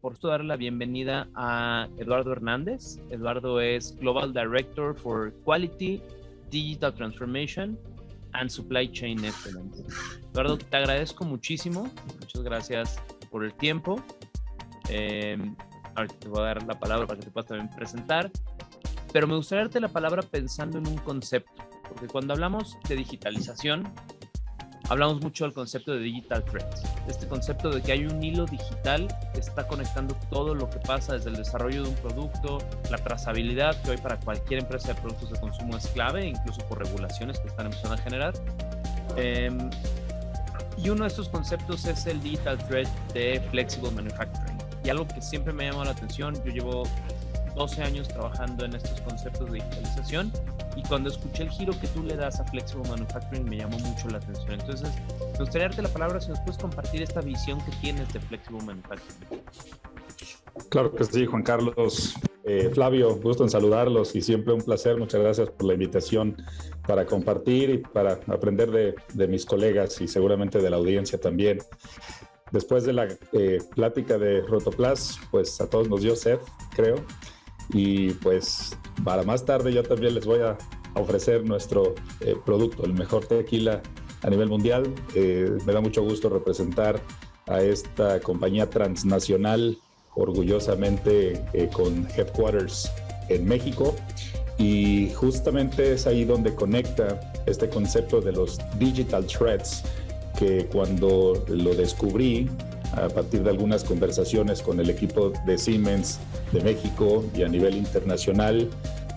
por supuesto, darle la bienvenida a Eduardo Hernández. Eduardo es Global Director for Quality, Digital Transformation and Supply Chain Excellence. Eduardo, te agradezco muchísimo. Muchas gracias por el tiempo. Ahorita te voy a dar la palabra para que te puedas también presentar. Pero me gustaría darte la palabra pensando en un concepto. Porque cuando hablamos de digitalización, hablamos mucho del concepto de digital threads. Este concepto de que hay un hilo digital que está conectando todo lo que pasa desde el desarrollo de un producto, la trazabilidad, que hoy para cualquier empresa de productos de consumo es clave, incluso por regulaciones que están empezando a generar. Y uno de estos conceptos es el digital thread de flexible manufacturing. Y algo que siempre me ha llamado la atención, yo llevo 12 años trabajando en estos conceptos de digitalización, y cuando escuché el giro que tú le das a Flexible Manufacturing me llamó mucho la atención. Entonces, me gustaría darte la palabra si nos puedes compartir esta visión que tienes de Flexible Manufacturing. Claro que sí, Juan Carlos. Flavio, gusto en saludarlos y siempre un placer. Muchas gracias por la invitación para compartir y para aprender de mis colegas y seguramente de la audiencia también. Después de la plática de Rotoplas, pues a todos nos dio sed, creo. Y pues para más tarde yo también les voy a ofrecer nuestro producto, el mejor tequila a nivel mundial. Me da mucho gusto representar a esta compañía transnacional, orgullosamente con headquarters en México. Y justamente es ahí donde conecta este concepto de los digital threads, que cuando lo descubrí a partir de algunas conversaciones con el equipo de Siemens de México y a nivel internacional,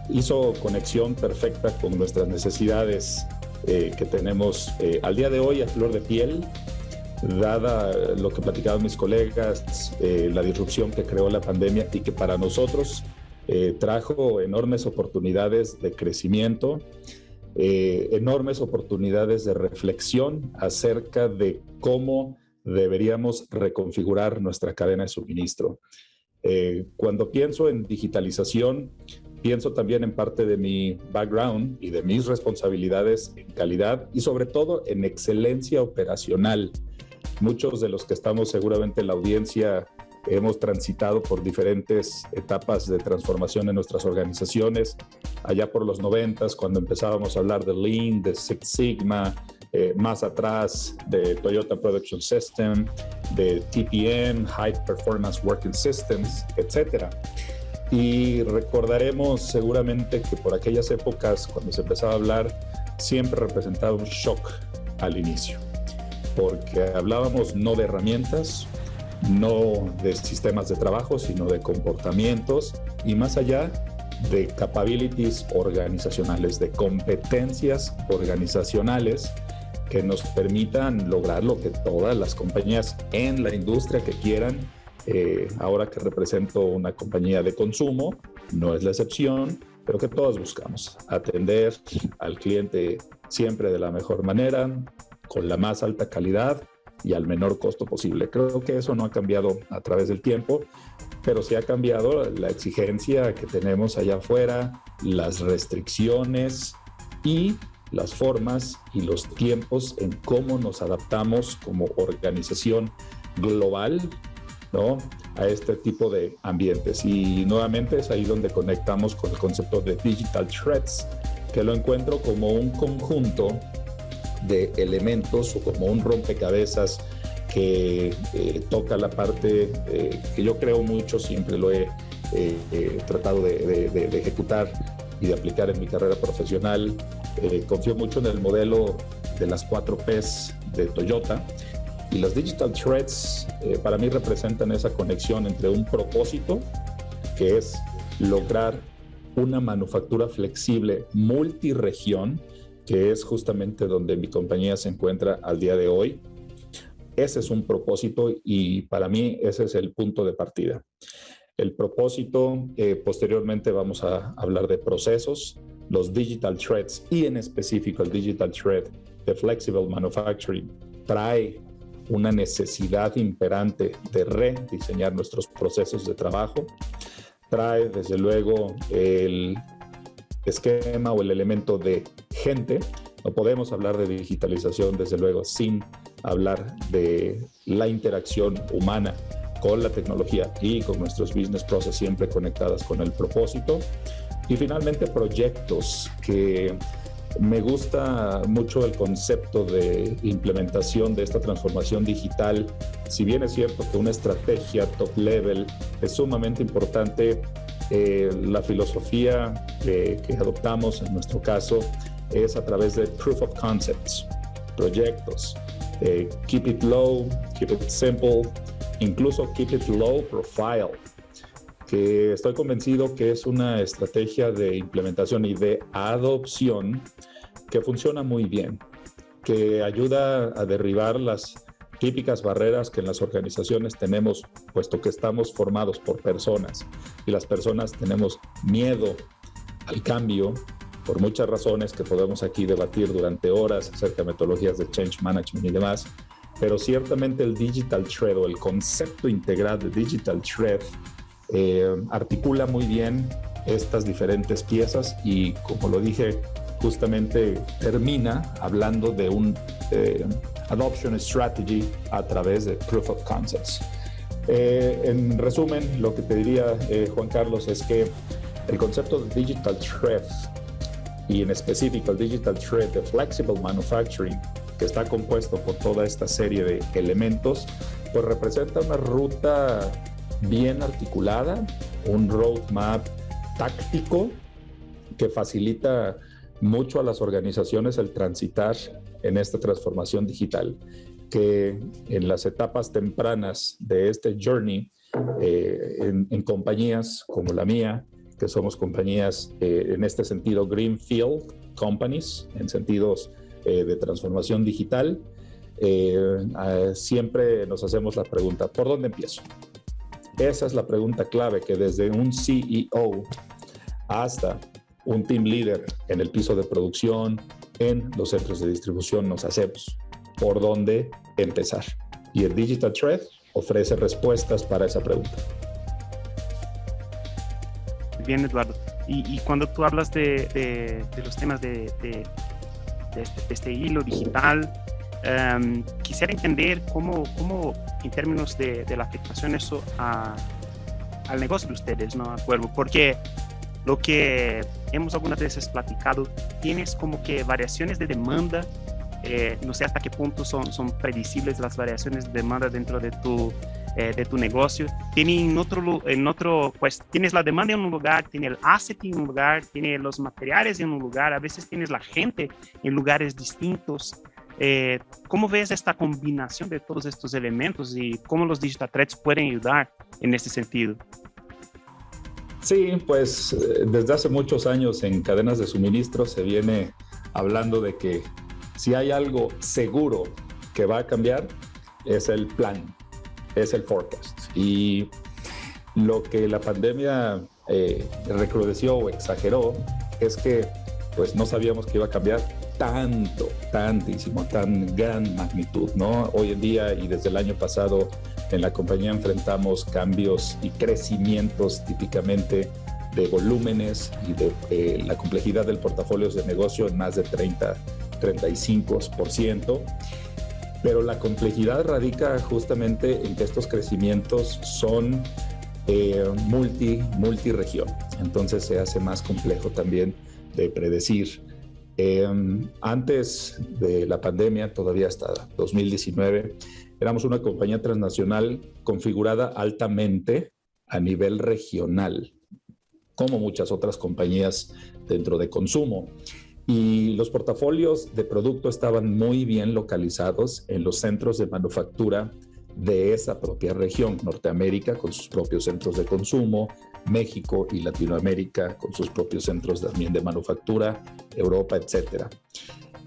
hizo conexión perfecta con nuestras necesidades que tenemos al día de hoy a flor de piel, dada lo que platicaban mis colegas, la disrupción que creó la pandemia y que para nosotros trajo enormes oportunidades de crecimiento, enormes oportunidades de reflexión acerca de cómo deberíamos reconfigurar nuestra cadena de suministro. Cuando pienso en digitalización, pienso también en parte de mi background y de mis responsabilidades en calidad y sobre todo en excelencia operacional. Muchos de los que estamos seguramente en la audiencia hemos transitado por diferentes etapas de transformación en nuestras organizaciones. Allá por los 90s, cuando empezábamos a hablar de Lean, de Six Sigma, más atrás de Toyota Production System, de TPM, High Performance Working Systems, etc. Y recordaremos seguramente que por aquellas épocas, cuando se empezaba a hablar, siempre representaba un shock al inicio, porque hablábamos no de herramientas, no de sistemas de trabajo, sino de comportamientos y más allá de capabilities organizacionales, de competencias organizacionales que nos permitan lograr lo que todas las compañías en la industria que quieran. Ahora que represento una compañía de consumo, no es la excepción, pero que todos buscamos atender al cliente siempre de la mejor manera, con la más alta calidad y al menor costo posible. Creo que eso no ha cambiado a través del tiempo, pero sí ha cambiado la exigencia que tenemos allá afuera, las restricciones y las formas y los tiempos en cómo nos adaptamos como organización global, ¿no?, a este tipo de ambientes. Y nuevamente es ahí donde conectamos con el concepto de digital threads, que lo encuentro como un conjunto de elementos o como un rompecabezas que toca la parte que yo creo mucho, siempre lo he tratado de ejecutar y de aplicar en mi carrera profesional. Confío mucho en el modelo de las 4 Ps de Toyota, y los digital threads para mí representan esa conexión entre un propósito, que es lograr una manufactura flexible multiregión, que es justamente donde mi compañía se encuentra al día de hoy. Ese es un propósito y para mí ese es el punto de partida. El propósito, posteriormente vamos a hablar de procesos, los digital threads y en específico el digital thread de Flexible Manufacturing trae una necesidad imperante de rediseñar nuestros procesos de trabajo. Trae desde luego el esquema o el elemento de gente. No podemos hablar de digitalización desde luego sin hablar de la interacción humana con la tecnología y con nuestros business process siempre conectadas con el propósito. Y finalmente proyectos, que me gusta mucho el concepto de implementación de esta transformación digital. Si bien es cierto que una estrategia top level es sumamente importante, la filosofía que adoptamos en nuestro caso es a través de proof of concepts, proyectos. Keep it low, keep it simple, incluso keep it low profile, que estoy convencido que es una estrategia de implementación y de adopción que funciona muy bien, que ayuda a derribar las típicas barreras que en las organizaciones tenemos, puesto que estamos formados por personas y las personas tenemos miedo al cambio por muchas razones que podemos aquí debatir durante horas acerca de metodologías de change management y demás, pero ciertamente el digital thread o el concepto integral de digital thread articula muy bien estas diferentes piezas y, como lo dije, justamente termina hablando de un adoption strategy a través de proof of concepts. En resumen, lo que te diría, Juan Carlos, es que el concepto de digital thread y en específico el digital thread de flexible manufacturing, que está compuesto por toda esta serie de elementos, pues representa una ruta bien articulada, un roadmap táctico que facilita mucho a las organizaciones el transitar en esta transformación digital, que en las etapas tempranas de este journey, en compañías como la mía, que somos compañías en este sentido greenfield companies, en sentidos de transformación digital, siempre nos hacemos la pregunta, ¿por dónde empiezo? Esa es la pregunta clave que desde un CEO hasta un team leader en el piso de producción, en los centros de distribución nos hacemos. ¿Por dónde empezar? Y el Digital Thread ofrece respuestas para esa pregunta. Bien, Eduardo. Y cuando tú hablas de los temas de este hilo digital, quisiera entender cómo en términos de la afectación eso al negocio de ustedes, ¿no? Acuerdo, porque lo que hemos algunas veces platicado, tienes como que variaciones de demanda, no sé hasta qué punto son predecibles las variaciones de demanda dentro de tu negocio. En otro, pues tienes la demanda en un lugar, tienes el asset en un lugar, tienes los materiales en un lugar, a veces tienes la gente en lugares distintos. ¿Cómo ves esta combinación de todos estos elementos y cómo los digital threads pueden ayudar en este sentido? Sí, pues desde hace muchos años en cadenas de suministro se viene hablando de que si hay algo seguro que va a cambiar es el plan, es el forecast. Y lo que la pandemia recrudeció o exageró es que pues no sabíamos que iba a cambiar tantísimo, tan gran magnitud, ¿no? Hoy en día y desde el año pasado en la compañía enfrentamos cambios y crecimientos típicamente de volúmenes y de la complejidad del portafolio de negocio en más de 35%, pero la complejidad radica justamente en que estos crecimientos son multiregión, entonces se hace más complejo también de predecir. Antes de la pandemia, todavía hasta 2019, éramos una compañía transnacional configurada altamente a nivel regional, como muchas otras compañías dentro de consumo. Y los portafolios de producto estaban muy bien localizados en los centros de manufactura de esa propia región, Norteamérica con sus propios centros de consumo, México y Latinoamérica con sus propios centros también de manufactura, Europa, etcétera.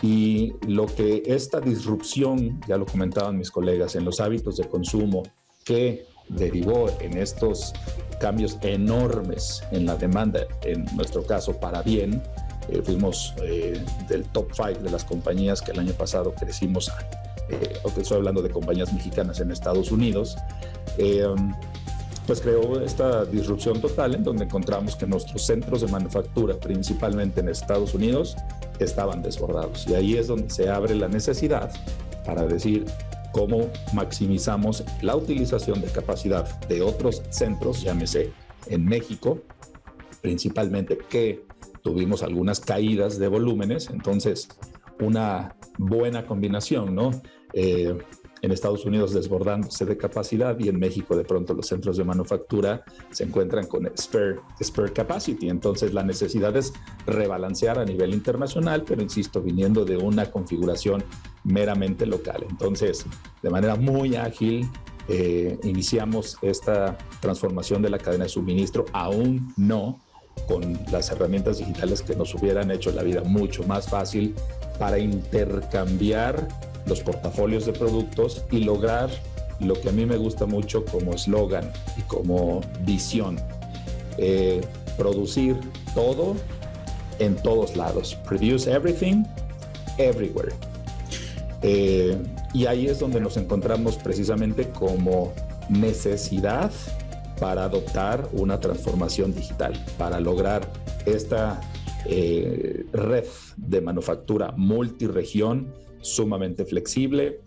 Y lo que esta disrupción, ya lo comentaban mis colegas, en los hábitos de consumo que derivó en estos cambios enormes en la demanda, en nuestro caso para bien, fuimos del top 5 de las compañías que el año pasado crecimos, estoy hablando de compañías mexicanas en Estados Unidos, pues creó esta disrupción total en donde encontramos que nuestros centros de manufactura, principalmente en Estados Unidos, estaban desbordados. Y ahí es donde se abre la necesidad para decir, cómo maximizamos la utilización de capacidad de otros centros, llámese en México, principalmente que tuvimos algunas caídas de volúmenes, entonces una buena combinación, ¿no? En Estados Unidos desbordándose de capacidad y en México de pronto los centros de manufactura se encuentran con spare capacity. Entonces la necesidad es rebalancear a nivel internacional, pero insisto, viniendo de una configuración meramente local. Entonces, de manera muy ágil, iniciamos esta transformación de la cadena de suministro, aún no con las herramientas digitales que nos hubieran hecho la vida mucho más fácil para intercambiar los portafolios de productos y lograr lo que a mí me gusta mucho como eslogan y como visión, producir todo en todos lados. Produce everything, everywhere. Y ahí es donde nos encontramos precisamente como necesidad para adoptar una transformación digital, para lograr esta red de manufactura multirregión sumamente flexible,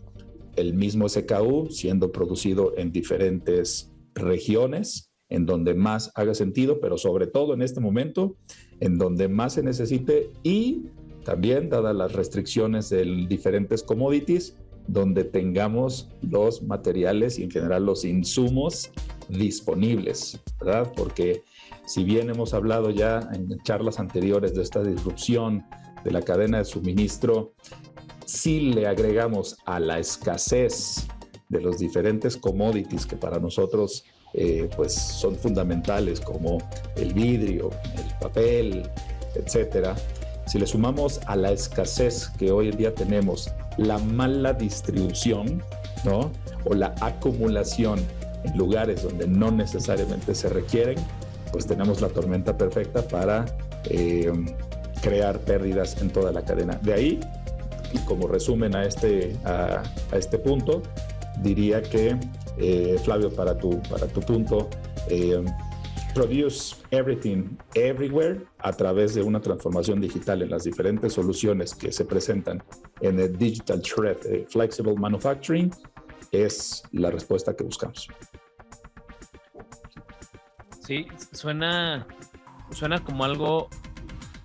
el mismo SKU siendo producido en diferentes regiones, en donde más haga sentido, pero sobre todo en este momento, en donde más se necesite y también, dadas las restricciones de diferentes commodities, donde tengamos los materiales y en general los insumos disponibles, ¿verdad? Porque si bien hemos hablado ya en charlas anteriores de esta disrupción de la cadena de suministro, si le agregamos a la escasez de los diferentes commodities que para nosotros pues son fundamentales, como el vidrio, el papel, etcétera, si le sumamos a la escasez que hoy en día tenemos la mala distribución, ¿no? O la acumulación en lugares donde no necesariamente se requieren, pues tenemos la tormenta perfecta para crear pérdidas en toda la cadena. De ahí, y como resumen a este punto, diría que, Flavio, para tu punto, produce everything, everywhere, a través de una transformación digital en las diferentes soluciones que se presentan en el Digital Thread Flexible Manufacturing, es la respuesta que buscamos. Sí, suena como algo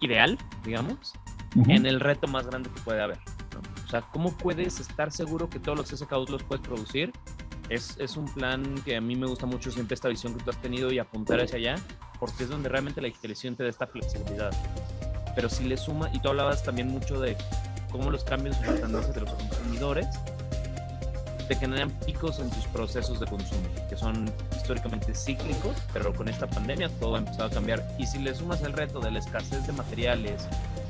ideal, digamos, en el reto más grande que puede haber, ¿no? O sea, ¿cómo puedes estar seguro que todos los SKUs los puedes producir? Es un plan que a mí me gusta mucho, siempre esta visión que tú has tenido y apuntar hacia allá, porque es donde realmente la digitalización te da esta flexibilidad. Pero si le suma, y tú hablabas también mucho de cómo los cambios en las tendencias de los consumidores te generan picos en tus procesos de consumo, que son históricamente cíclicos, pero con esta pandemia todo ha empezado a cambiar. Y si le sumas el reto de la escasez de materiales,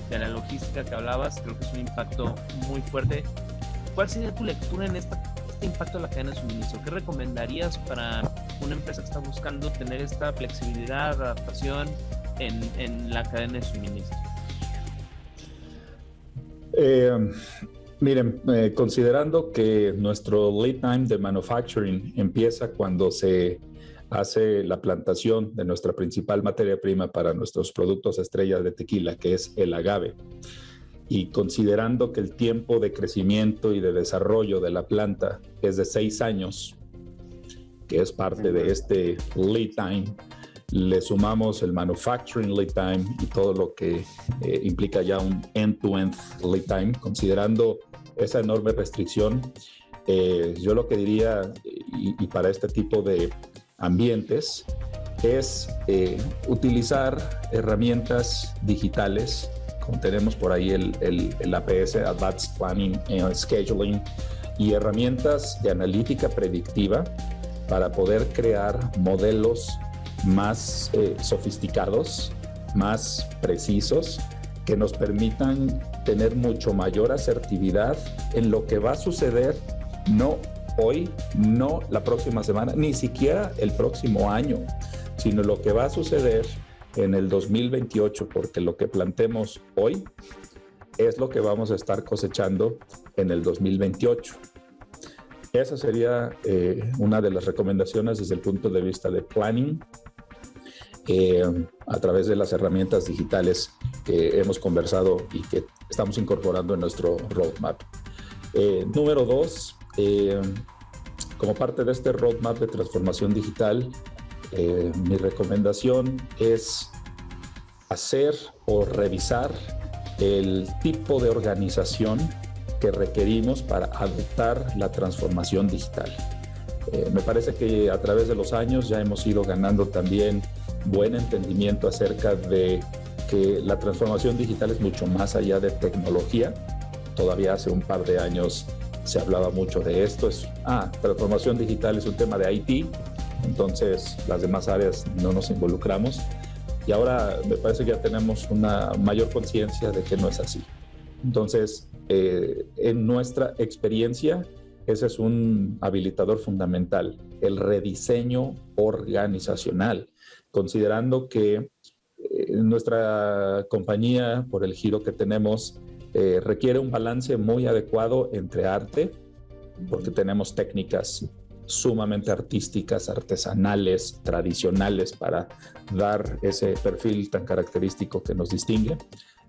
de la logística que hablabas, creo que es un impacto muy fuerte. ¿Cuál sería tu lectura en este impacto de la cadena de suministro? ¿Qué recomendarías para una empresa que está buscando tener esta flexibilidad, adaptación en la cadena de suministro? Miren, considerando que nuestro lead time de manufacturing empieza cuando se hace la plantación de nuestra principal materia prima para nuestros productos estrella de tequila, que es el agave, y considerando que el tiempo de crecimiento y de desarrollo de la planta es de 6 años, que es parte de este lead time, le sumamos el manufacturing lead time y todo lo que implica ya un end-to-end lead time, considerando esa enorme restricción, yo lo que diría, y para este tipo de ambientes, es utilizar herramientas digitales, como tenemos por ahí el APS, Advanced Planning and Scheduling, y herramientas de analítica predictiva para poder crear modelos más sofisticados, más precisos, que nos permitan tener mucho mayor asertividad en lo que va a suceder, no hoy, no la próxima semana, ni siquiera el próximo año, sino lo que va a suceder en el 2028, porque lo que plantemos hoy es lo que vamos a estar cosechando en el 2028. Esa sería una de las recomendaciones desde el punto de vista de planning, a través de las herramientas digitales que hemos conversado y que estamos incorporando en nuestro roadmap. Número 2, como parte de este roadmap de transformación digital, mi recomendación es hacer o revisar el tipo de organización que requerimos para adoptar la transformación digital. Me parece que a través de los años ya hemos ido ganando también buen entendimiento acerca de que la transformación digital es mucho más allá de tecnología. Todavía hace un par de años se hablaba mucho de esto. Transformación digital es un tema de IT, entonces las demás áreas no nos involucramos. Y ahora me parece que ya tenemos una mayor conciencia de que no es así. Entonces, en nuestra experiencia, ese es un habilitador fundamental, el rediseño organizacional, considerando que nuestra compañía, por el giro que tenemos, requiere un balance muy adecuado entre arte, porque tenemos técnicas sumamente artísticas, artesanales, tradicionales para dar ese perfil tan característico que nos distingue,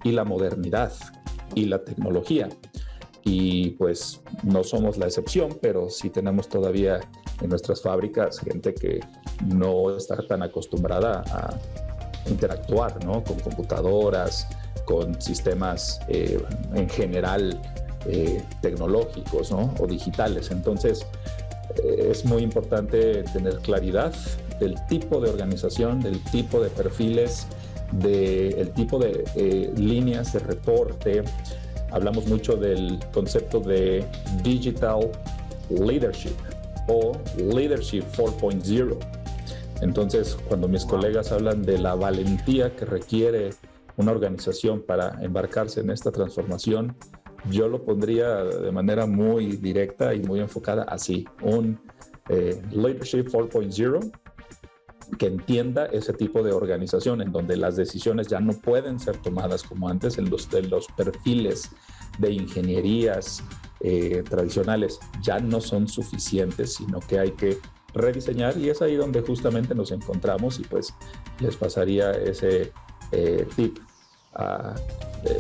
y la modernidad y la tecnología. Y pues no somos la excepción, pero sí tenemos todavía en nuestras fábricas gente que no está tan acostumbrada a interactuar, ¿no?, con computadoras, con sistemas en general tecnológicos, ¿no?, o digitales. Entonces es muy importante tener claridad del tipo de organización, del tipo de perfiles, del tipo de líneas de reporte. Hablamos mucho del concepto de Digital Leadership o Leadership 4.0. Entonces, cuando mis colegas hablan de la valentía que requiere una organización para embarcarse en esta transformación, yo lo pondría de manera muy directa y muy enfocada así: un Leadership 4.0 que entienda ese tipo de organización en donde las decisiones ya no pueden ser tomadas como antes en los perfiles de ingenierías tradicionales, ya no son suficientes, sino que hay que rediseñar, y es ahí donde justamente nos encontramos. Y pues les pasaría ese tip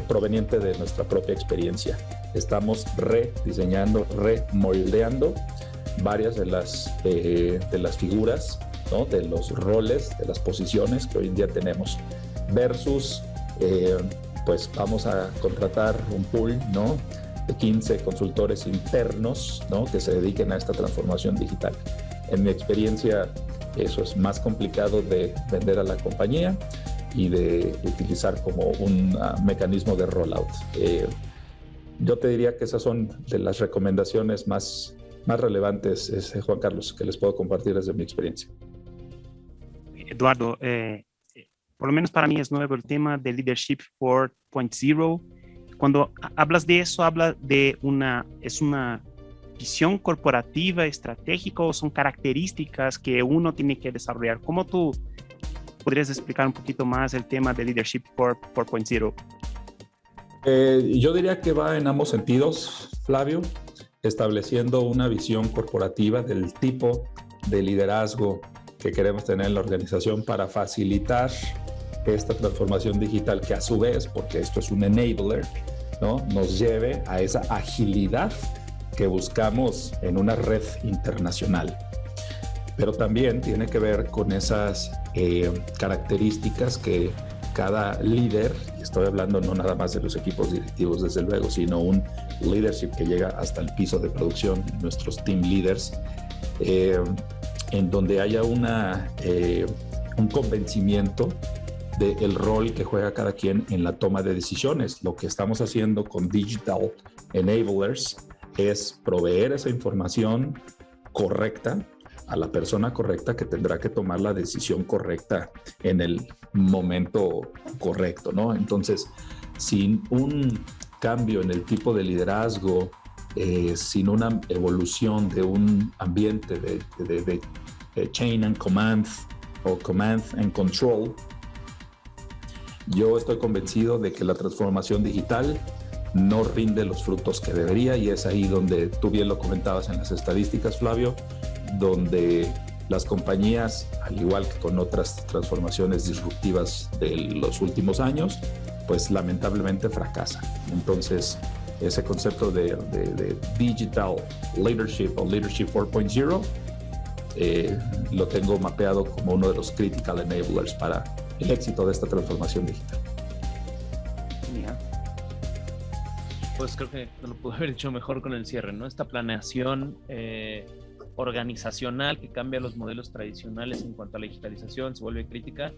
proveniente de nuestra propia experiencia. Estamos rediseñando, remoldeando varias de las figuras, ¿no?, de los roles, de las posiciones que hoy en día tenemos, versus pues vamos a contratar un pool, ¿no?, de 15 consultores internos, ¿no?, que se dediquen a esta transformación digital. En mi experiencia, eso es más complicado de vender a la compañía y de utilizar como un mecanismo de rollout. Yo te diría que esas son de las recomendaciones más relevantes, Juan Carlos, que les puedo compartir desde mi experiencia. Eduardo, por lo menos para mí es nuevo el tema de Leadership 4.0. Cuando hablas de eso, habla de una visión corporativa, estratégica, o son características que uno tiene que desarrollar. ¿Cómo tú podrías explicar un poquito más el tema de Leadership 4.0? Yo diría que va en ambos sentidos, Flavio, estableciendo una visión corporativa del tipo de liderazgo que queremos tener en la organización para facilitar esta transformación digital, que a su vez, porque esto es un enabler, ¿no?, nos lleve a esa agilidad que buscamos en una red internacional. Pero también tiene que ver con esas características que cada líder, y estoy hablando no nada más de los equipos directivos desde luego, sino un leadership que llega hasta el piso de producción, nuestros team leaders, en donde haya un convencimiento del rol que juega cada quien en la toma de decisiones. Lo que estamos haciendo con Digital Enablers es proveer esa información correcta a la persona correcta, que tendrá que tomar la decisión correcta en el momento correcto, ¿no? Entonces, sin un cambio en el tipo de liderazgo, sin una evolución de un ambiente de chain and command o command and control, yo estoy convencido de que la transformación digital no rinde los frutos que debería, y es ahí donde tú bien lo comentabas en las estadísticas, Flavio, donde las compañías, al igual que con otras transformaciones disruptivas de los últimos años, pues lamentablemente fracasan. Entonces, ese concepto de Digital Leadership o Leadership 4.0, lo tengo mapeado como uno de los critical enablers para el éxito de esta transformación digital. Genial. Pues creo que no lo pude haber dicho mejor con el cierre, ¿no? Esta planeación organizacional que cambia los modelos tradicionales en cuanto a la digitalización, se vuelve crítica,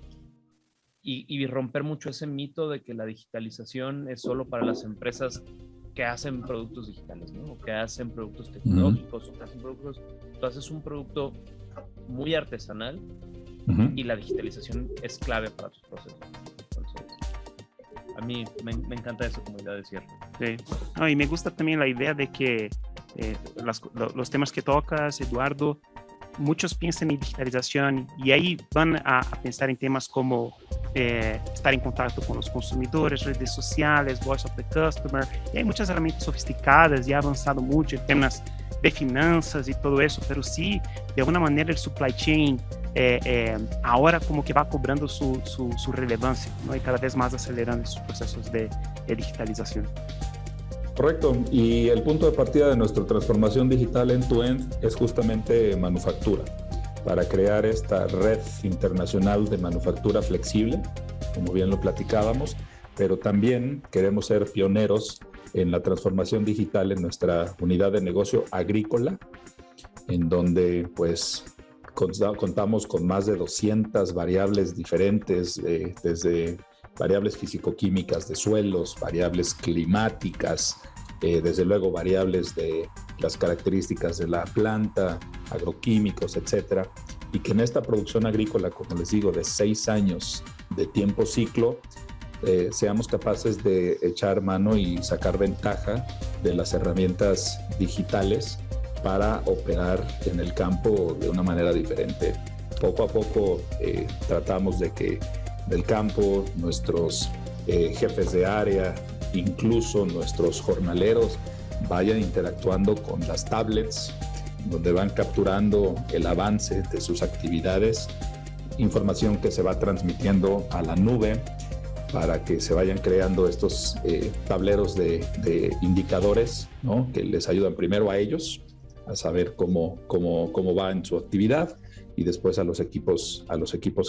y romper mucho ese mito de que la digitalización es solo para las empresas que hacen productos digitales, ¿no? O que hacen productos tecnológicos, o que hacen productos... Tú haces un producto muy artesanal y la digitalización es clave para tus procesos. Entonces, a mí me encanta esa comunidad de cierre. Sí. No, y me gusta también la idea de que los temas que tocas, Eduardo, muchos piensan en digitalización y ahí van a pensar en temas como estar en contacto con los consumidores, redes sociales, voice of the customer, y hay muchas herramientas sofisticadas y ha avanzado mucho en temas de finanzas y todo eso, pero sí, de alguna manera el supply chain ahora como que va cobrando su relevancia, ¿no? Y cada vez más acelerando esos procesos de digitalización. Correcto, y el punto de partida de nuestra transformación digital end-to-end es justamente manufactura, para crear esta red internacional de manufactura flexible, como bien lo platicábamos, pero también queremos ser pioneros en la transformación digital en nuestra unidad de negocio agrícola, en donde pues contamos con más de 200 variables diferentes, desde variables físico-químicas de suelos, variables climáticas, desde luego variables de las características de la planta, agroquímicos, etcétera, y que en esta producción agrícola, como les digo, de 6 años de tiempo ciclo, seamos capaces de echar mano y sacar ventaja de las herramientas digitales para operar en el campo de una manera diferente. Poco a poco tratamos de que del campo, nuestros jefes de área, incluso nuestros jornaleros vayan interactuando con las tablets, donde van capturando el avance de sus actividades, información que se va transmitiendo a la nube para que se vayan creando estos tableros de indicadores, ¿no? Que les ayudan primero a ellos a saber cómo va en su actividad y después a los equipos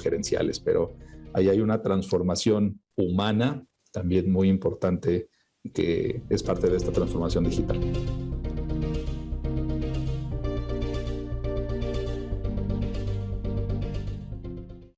gerenciales. Pero ahí hay una transformación humana también muy importante que es parte de esta transformación digital.